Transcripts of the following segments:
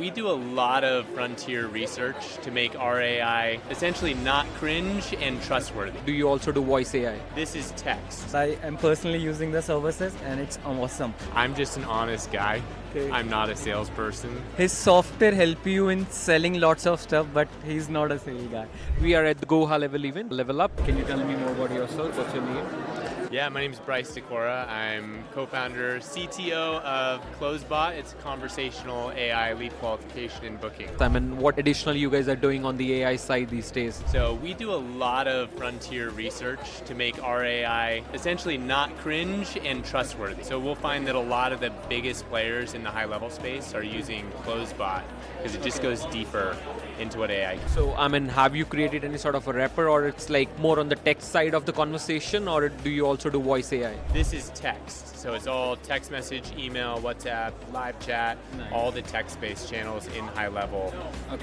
We do a lot of frontier research to make our AI essentially not cringe and trustworthy. Do you also do voice AI? This is text. I am personally using the services and it's awesome. I'm just an honest guy. Okay. I'm not a salesperson. His software help you in selling lots of stuff, but he's not a sales guy. We are at the GoHighLevel event. Level up. Can you tell me more about yourself? What's your name? Yeah, my name is Bryce Decora. I'm co-founder, CTO of CloseBot. It's a conversational AI lead qualification and booking. Simon, what additional you guys are doing on the AI side these days? So we do a lot of frontier research to make our AI essentially not cringe and trustworthy. So we'll find that a lot of the biggest players in the high-level space are using CloseBot because it just goes deeper into what AI does. So, have you created any sort of a wrapper, or it's like more on the text side of the conversation, or do you also do voice AI? This is text. So it's all text message, email, WhatsApp, live chat, all the text-based channels in high level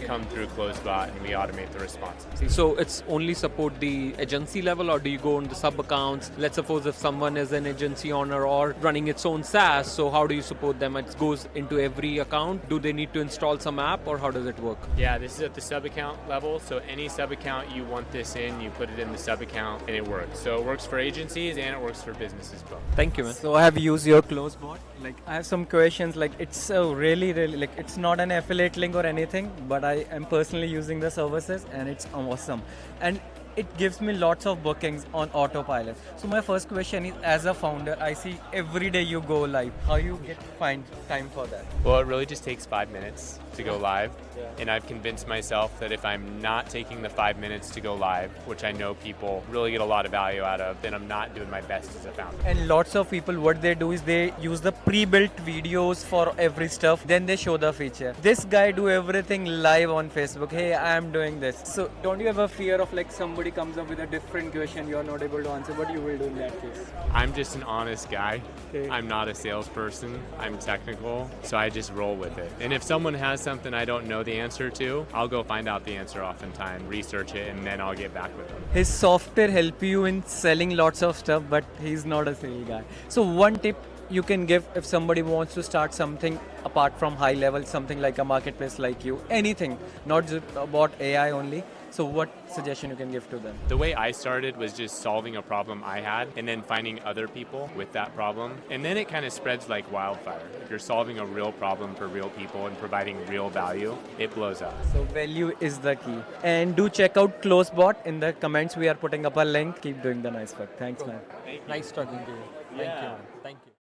come through CloseBot, and we automate the responses. So it's only support the agency level, or do you go on the sub accounts? Let's suppose if someone is an agency owner or running its own SaaS, so how do you support them? It goes into every account. Do they need to install some app, or how does it work? Yeah, this is at the sub-account level. So any sub-account you want this in, you put it in the sub-account and it works. So it works for agencies and it works for businesses both. Thank you, man. So I have used your CloseBot. Like I have some questions. Like it's really like it's not an affiliate link or anything, but I am personally using the services and it's awesome. And it gives me lots of bookings on autopilot. So my first question is, as a founder, I see every day you go live. How you find time for that? Well, it really just takes 5 minutes to go live. And I've convinced myself that if I'm not taking the 5 minutes to go live, which I know people really get a lot of value out of, then I'm not doing my best as a founder. And lots of people, what they do is they use the pre-built videos for every stuff, then they show the feature. This guy do everything live on Facebook. Hey, I am doing this. So don't you have a fear of like somebody comes up with a different question you're not able to answer? What you will do in that case? I'm just an honest guy. Okay. I'm not a salesperson. I'm technical, so I just roll with it. And if someone has something I don't know the answer to, I'll go find out the answer oftentimes, research it, and then I'll get back with them. His software help you in selling lots of stuff, but he's not a sales guy. So one tip you can give if somebody wants to start something apart from high level, something like a marketplace like you, anything, not just about AI only. So what suggestion you can give to them? The way I started was just solving a problem I had and then finding other people with that problem. And then it kind of spreads like wildfire. If you're solving a real problem for real people and providing real value, it blows up. So value is the key. And do check out CloseBot. In the comments we are putting up a link. Keep doing the nice work. Thanks, man. Nice talking to you. Thank you. Thank you.